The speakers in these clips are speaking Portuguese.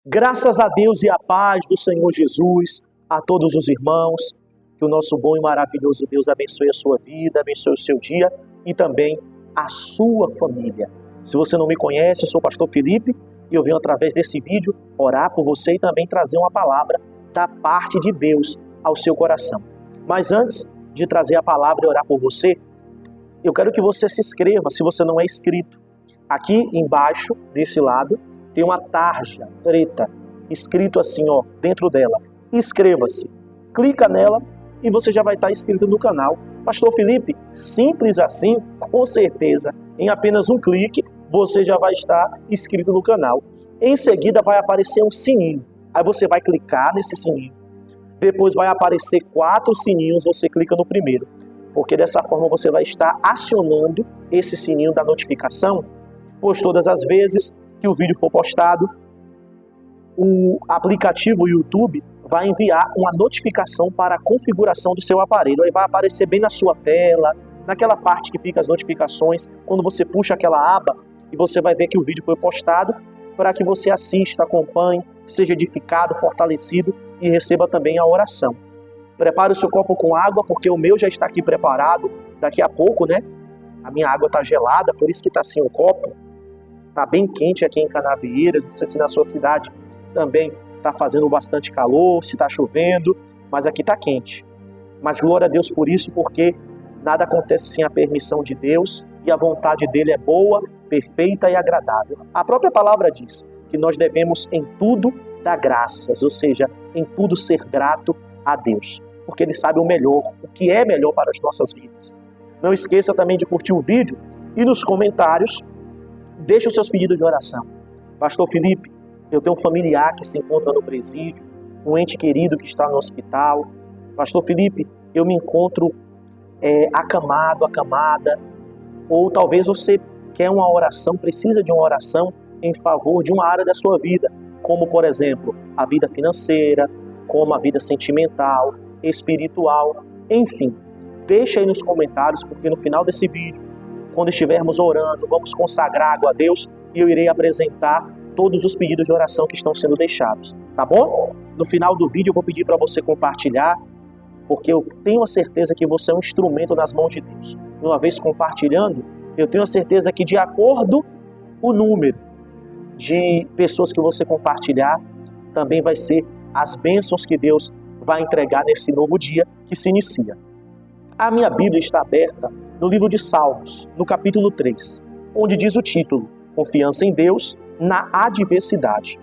Graças a Deus e a paz do Senhor Jesus, a todos os irmãos, que o nosso bom e maravilhoso Deus abençoe a sua vida, abençoe o seu dia e também a sua família. Se você não me conhece, eu sou o pastor Felipe e eu venho através desse vídeo orar por você e também trazer uma palavra da parte de Deus ao seu coração. Mas antes de trazer a palavra e orar por você, eu quero que você se inscreva, se você não é inscrito. Aqui embaixo, desse lado, tem uma tarja preta, escrito assim, dentro dela. Inscreva-se. Clica nela e você já vai estar inscrito no canal. Pastor Felipe, simples assim, com certeza. Em apenas um clique, você já vai estar inscrito no canal. Em seguida vai aparecer um sininho. Aí você vai clicar nesse sininho. Depois vai aparecer 4 sininhos, você clica no primeiro. Porque dessa forma você vai estar acionando esse sininho da notificação, pois todas as vezes que o vídeo for postado, o aplicativo YouTube vai enviar uma notificação para a configuração do seu aparelho. Aí vai aparecer bem na sua tela, naquela parte que fica as notificações, quando você puxa aquela aba e você vai ver que o vídeo foi postado, para que você assista, acompanhe, seja edificado, fortalecido e receba também a oração. Prepare o seu copo com água, porque o meu já está aqui preparado. Daqui a pouco, a minha água está gelada, por isso que está assim o copo. Está bem quente aqui em Canavieira, não sei se na sua cidade também está fazendo bastante calor, se está chovendo, mas aqui está quente. Mas glória a Deus por isso, porque nada acontece sem a permissão de Deus e a vontade dele é boa, perfeita e agradável. A própria palavra diz que nós devemos em tudo dar graças, ou seja, em tudo ser grato a Deus, porque ele sabe o melhor, o que é melhor para as nossas vidas. Não esqueça também de curtir o vídeo e nos comentários deixe os seus pedidos de oração. Pastor Felipe, eu tenho um familiar que se encontra no presídio, um ente querido que está no hospital. Pastor Felipe, eu me encontro acamado, acamada, ou talvez você quer uma oração, precisa de uma oração em favor de uma área da sua vida, como por exemplo, a vida financeira, como a vida sentimental, espiritual, enfim. Deixa aí nos comentários, porque no final desse vídeo, quando estivermos orando, vamos consagrar água a Deus e eu irei apresentar todos os pedidos de oração que estão sendo deixados, tá bom? No final do vídeo eu vou pedir para você compartilhar, porque eu tenho a certeza que você é um instrumento nas mãos de Deus. E uma vez compartilhando, eu tenho a certeza que de acordo com o número de pessoas que você compartilhar, também vai ser as bênçãos que Deus vai entregar nesse novo dia que se inicia. A minha Bíblia está aberta no livro de Salmos, no capítulo 3, onde diz o título, Confiança em Deus na Adversidade.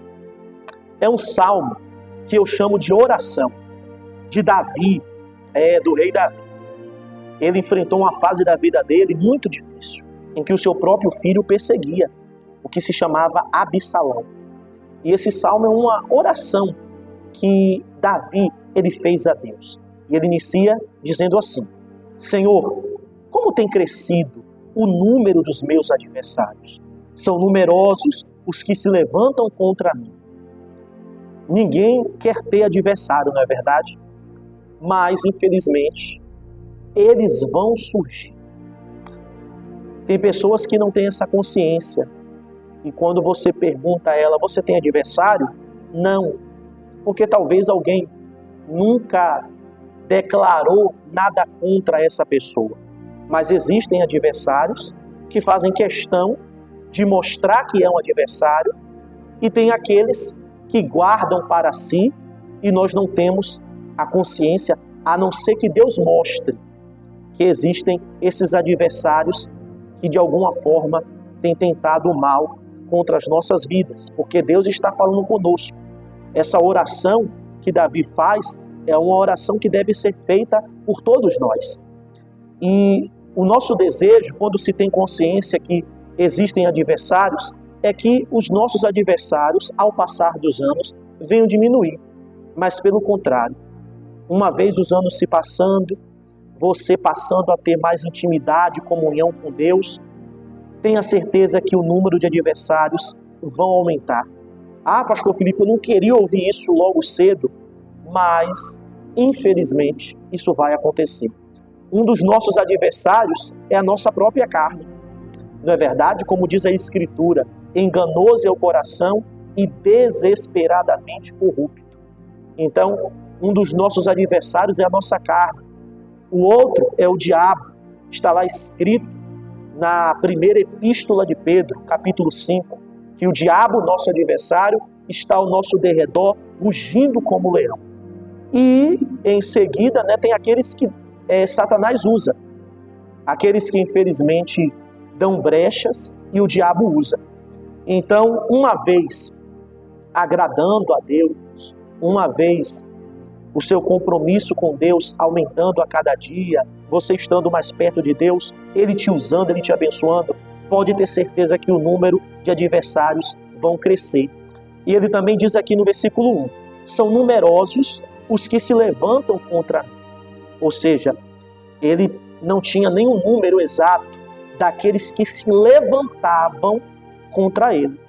É um salmo que eu chamo de oração de Davi, do rei Davi. Ele enfrentou uma fase da vida dele muito difícil, em que o seu próprio filho perseguia, o que se chamava Absalão. E esse salmo é uma oração que Davi ele fez a Deus. E ele inicia dizendo assim: Senhor, como tem crescido o número dos meus adversários? São numerosos os que se levantam contra mim. Ninguém quer ter adversário, não é verdade? Mas, infelizmente, eles vão surgir. Tem pessoas que não têm essa consciência. E quando você pergunta a ela, você tem adversário? Não. Porque talvez alguém nunca declarou nada contra essa pessoa. Mas existem adversários que fazem questão de mostrar que é um adversário e tem aqueles que guardam para si e nós não temos a consciência, a não ser que Deus mostre que existem esses adversários que de alguma forma têm tentado o mal contra as nossas vidas, porque Deus está falando conosco. Essa oração que Davi faz é uma oração que deve ser feita por todos nós. E o nosso desejo, quando se tem consciência que existem adversários, é que os nossos adversários, ao passar dos anos, venham diminuir. Mas pelo contrário, uma vez os anos se passando, você passando a ter mais intimidade, comunhão com Deus, tenha certeza que o número de adversários vão aumentar. Ah, pastor Felipe, eu não queria ouvir isso logo cedo, mas, infelizmente, isso vai acontecer. Um dos nossos adversários é a nossa própria carne. Não é verdade? Como diz a Escritura, enganoso é o coração e desesperadamente corrupto. Então, um dos nossos adversários é a nossa carne. O outro é o diabo. Está lá escrito na primeira epístola de Pedro, capítulo 5, que o diabo, nosso adversário, está ao nosso derredor, rugindo como leão. E, em seguida, tem aqueles que Satanás usa. Aqueles que, infelizmente, dão brechas e o diabo usa. Então, uma vez agradando a Deus, uma vez o seu compromisso com Deus aumentando a cada dia, você estando mais perto de Deus, Ele te usando, Ele te abençoando, pode ter certeza que o número de adversários vão crescer. E ele também diz aqui no versículo 1, são numerosos os que se levantam contra mim. Ou seja, ele não tinha nenhum número exato daqueles que se levantavam contra ele.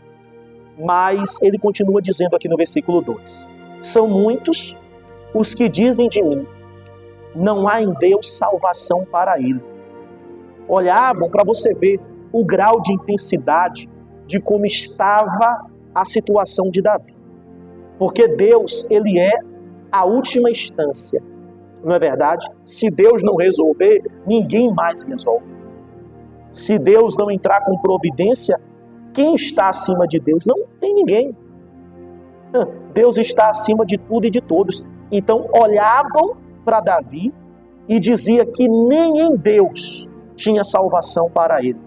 Mas ele continua dizendo aqui no versículo 2, são muitos os que dizem de mim, não há em Deus salvação para ele. Olhavam para você ver o grau de intensidade de como estava a situação de Davi. Porque Deus, ele é a última instância, não é verdade? Se Deus não resolver, ninguém mais resolve. Se Deus não entrar com providência, quem está acima de Deus? Não tem ninguém. Deus está acima de tudo e de todos. Então olhavam para Davi e dizia que nem em Deus tinha salvação para ele.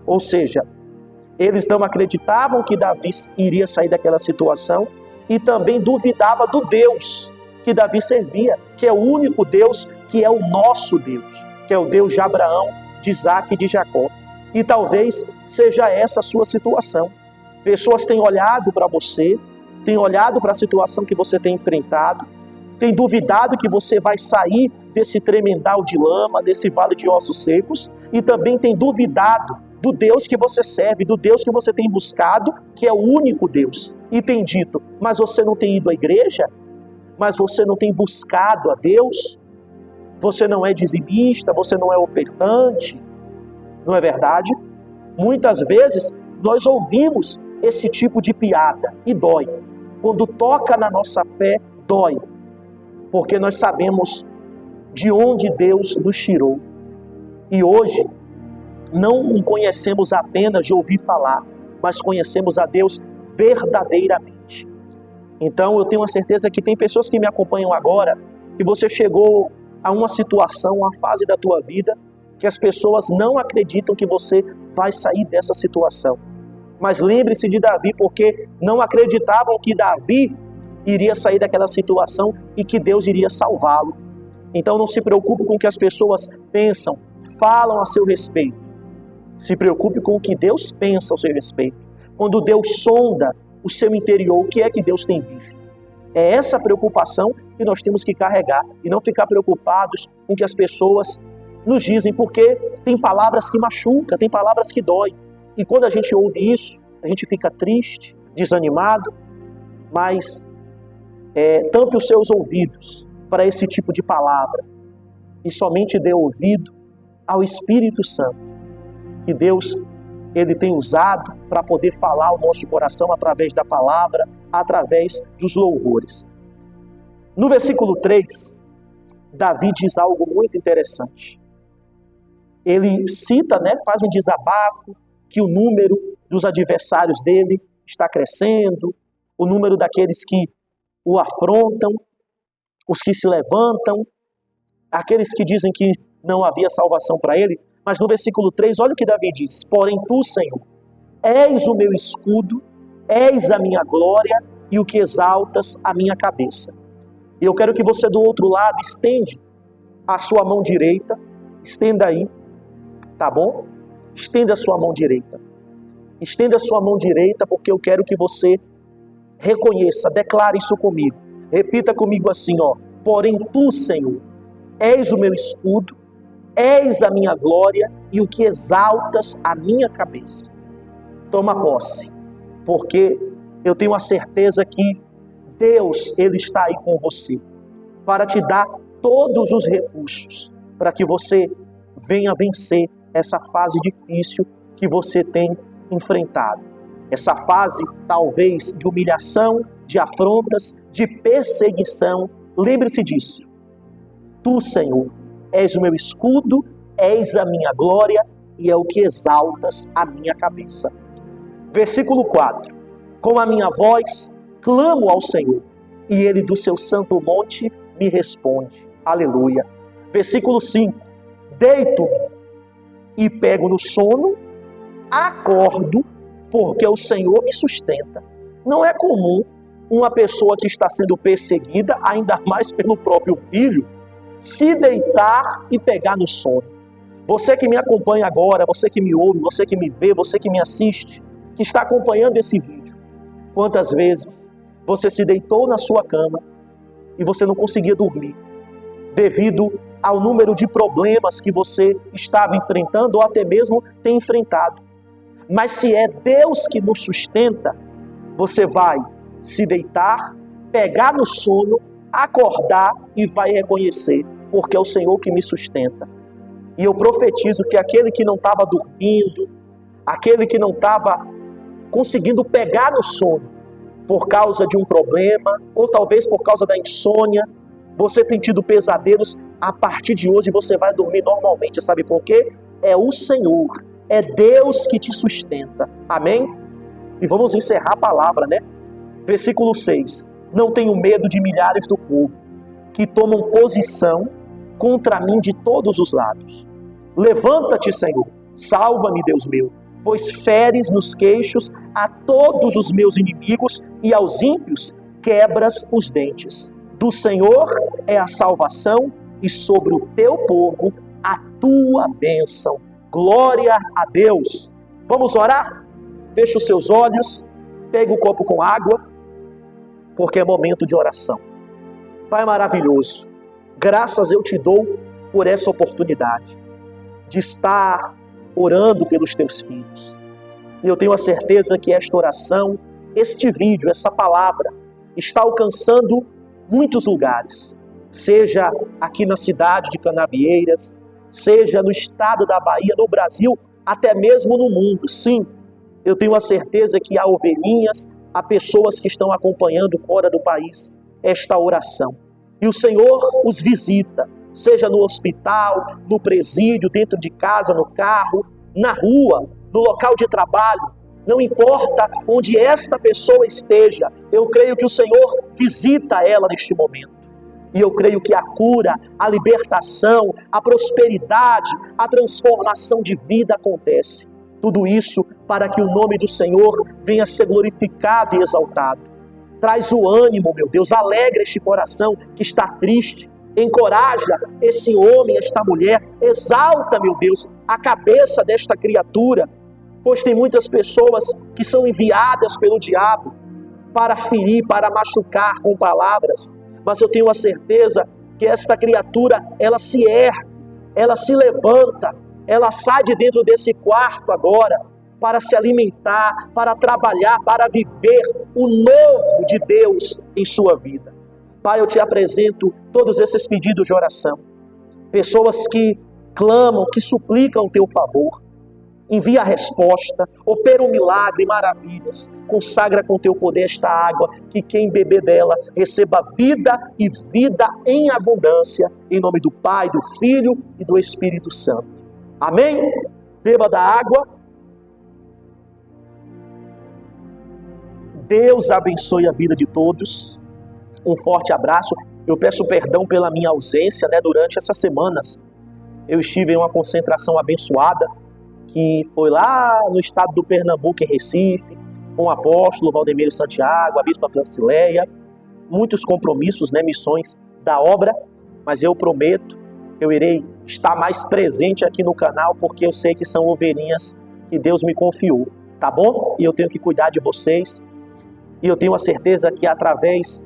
Ou seja, eles não acreditavam que Davi iria sair daquela situação e também duvidava do Deus que Davi servia, que é o único Deus, que é o nosso Deus, que é o Deus de Abraão, de Isaac e de Jacó. E talvez seja essa a sua situação. Pessoas têm olhado para você, têm olhado para a situação que você tem enfrentado, têm duvidado que você vai sair desse tremendal de lama, desse vale de ossos secos, e também têm duvidado do Deus que você serve, do Deus que você tem buscado, que é o único Deus. E tem dito, mas você não tem ido à igreja? Mas você não tem buscado a Deus? Você não é dizimista, você não é ofertante? Não é verdade? Muitas vezes nós ouvimos esse tipo de piada e dói. Quando toca na nossa fé, dói. Porque nós sabemos de onde Deus nos tirou. E hoje não o conhecemos apenas de ouvir falar, mas conhecemos a Deus verdadeiramente. Então eu tenho a certeza que tem pessoas que me acompanham agora, que você chegou a uma situação, uma fase da tua vida, que as pessoas não acreditam que você vai sair dessa situação. Mas lembre-se de Davi, porque não acreditavam que Davi iria sair daquela situação e que Deus iria salvá-lo. Então não se preocupe com o que as pessoas pensam, falam a seu respeito. Se preocupe com o que Deus pensa ao seu respeito. Quando Deus sonda o seu interior, o que é que Deus tem visto? É essa preocupação que nós temos que carregar e não ficar preocupados com o que as pessoas nos dizem, porque tem palavras que machucam, tem palavras que doem. E quando a gente ouve isso, a gente fica triste, desanimado, mas tampe os seus ouvidos para esse tipo de palavra e somente dê ouvido ao Espírito Santo, que Deus ele tem usado para poder falar ao nosso coração através da palavra, através dos louvores. No versículo 3, Davi diz algo muito interessante. Ele cita, faz um desabafo, que o número dos adversários dele está crescendo, o número daqueles que o afrontam, os que se levantam, aqueles que dizem que não havia salvação para ele. Mas no versículo 3, olha o que Davi diz, porém tu, Senhor, és o meu escudo, és a minha glória e o que exaltas a minha cabeça. E eu quero que você do outro lado estende a sua mão direita, estenda aí, tá bom? Estenda a sua mão direita. Estenda a sua mão direita porque eu quero que você reconheça, declare isso comigo. Repita comigo assim, porém tu, Senhor, és o meu escudo, és a minha glória e o que exaltas a minha cabeça. Toma posse, porque eu tenho a certeza que Deus, Ele está aí com você, para te dar todos os recursos, para que você venha vencer essa fase difícil que você tem enfrentado. essa fase talvez de humilhação, de afrontas, de perseguição, lembre-se disso. Tu, Senhor, és o meu escudo, és a minha glória e é o que exaltas a minha cabeça. Versículo 4. Com a minha voz clamo ao Senhor e Ele do seu santo monte me responde. Aleluia. Versículo 5. Deito-me e pego no sono, acordo porque o Senhor me sustenta. Não é comum uma pessoa que está sendo perseguida, ainda mais pelo próprio filho, se deitar e pegar no sono. Você que me acompanha agora, você que me ouve, você que me vê, você que me assiste, que está acompanhando esse vídeo, quantas vezes você se deitou na sua cama e você não conseguia dormir, devido ao número de problemas que você estava enfrentando ou até mesmo tem enfrentado. Mas se é Deus que nos sustenta, você vai se deitar, pegar no sono, acordar e vai reconhecer, porque é o Senhor que me sustenta. E eu profetizo que aquele que não estava dormindo, aquele que não estava conseguindo pegar no sono por causa de um problema, ou talvez por causa da insônia, você tem tido pesadelos, a partir de hoje você vai dormir normalmente. Sabe por quê? É o Senhor, é Deus que te sustenta. Amém? E vamos encerrar a palavra, né? Versículo 6. Não tenho medo de milhares do povo, que tomam posição contra mim de todos os lados. Levanta-te, Senhor, salva-me, Deus meu, pois feres nos queixos a todos os meus inimigos e aos ímpios quebras os dentes. Do Senhor é a salvação e sobre o teu povo a tua bênção. Glória a Deus. Vamos orar? Feche os seus olhos, pegue o copo com água, porque é momento de oração. Pai maravilhoso, graças eu te dou por essa oportunidade de estar orando pelos teus filhos. E eu tenho a certeza que esta oração, este vídeo, essa palavra, está alcançando muitos lugares, seja aqui na cidade de Canavieiras, seja no estado da Bahia, no Brasil, até mesmo no mundo. Sim, eu tenho a certeza que há ovelhinhas, há pessoas que estão acompanhando fora do país esta oração. E o Senhor os visita, seja no hospital, no presídio, dentro de casa, no carro, na rua, no local de trabalho. Não importa onde esta pessoa esteja, eu creio que o Senhor visita ela neste momento. E eu creio que a cura, a libertação, a prosperidade, a transformação de vida acontece. Tudo isso para que o nome do Senhor venha a ser glorificado e exaltado. Traz o ânimo, meu Deus, alegra este coração que está triste. Encoraja esse homem, esta mulher, exalta, meu Deus, a cabeça desta criatura, pois tem muitas pessoas que são enviadas pelo diabo para ferir, para machucar com palavras, mas eu tenho a certeza que esta criatura, ela se ergue, ela se levanta, ela sai de dentro desse quarto agora para se alimentar, para trabalhar, para viver o novo de Deus em sua vida. Pai, eu te apresento todos esses pedidos de oração. Pessoas que clamam, que suplicam o teu favor. Envia a resposta, opera um milagre e maravilhas. Consagra com teu poder esta água, que quem beber dela receba vida e vida em abundância. Em nome do Pai, do Filho e do Espírito Santo. Amém? Beba da água. Deus abençoe a vida de todos. Um forte abraço. Eu peço perdão pela minha ausência, durante essas semanas. Eu estive em uma concentração abençoada, que foi lá no estado do Pernambuco, em Recife, com o apóstolo Valdemiro Santiago, a bispa Francileia, muitos compromissos, missões da obra, mas eu prometo que eu irei estar mais presente aqui no canal, porque eu sei que são ovelhinhas que Deus me confiou, tá bom? E eu tenho que cuidar de vocês, e eu tenho a certeza que através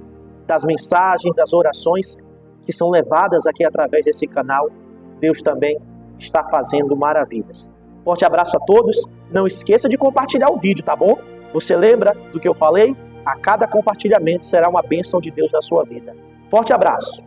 das mensagens, das orações que são levadas aqui através desse canal, Deus também está fazendo maravilhas. Forte abraço a todos. Não esqueça de compartilhar o vídeo, tá bom? Você lembra do que eu falei? A cada compartilhamento será uma bênção de Deus na sua vida. Forte abraço.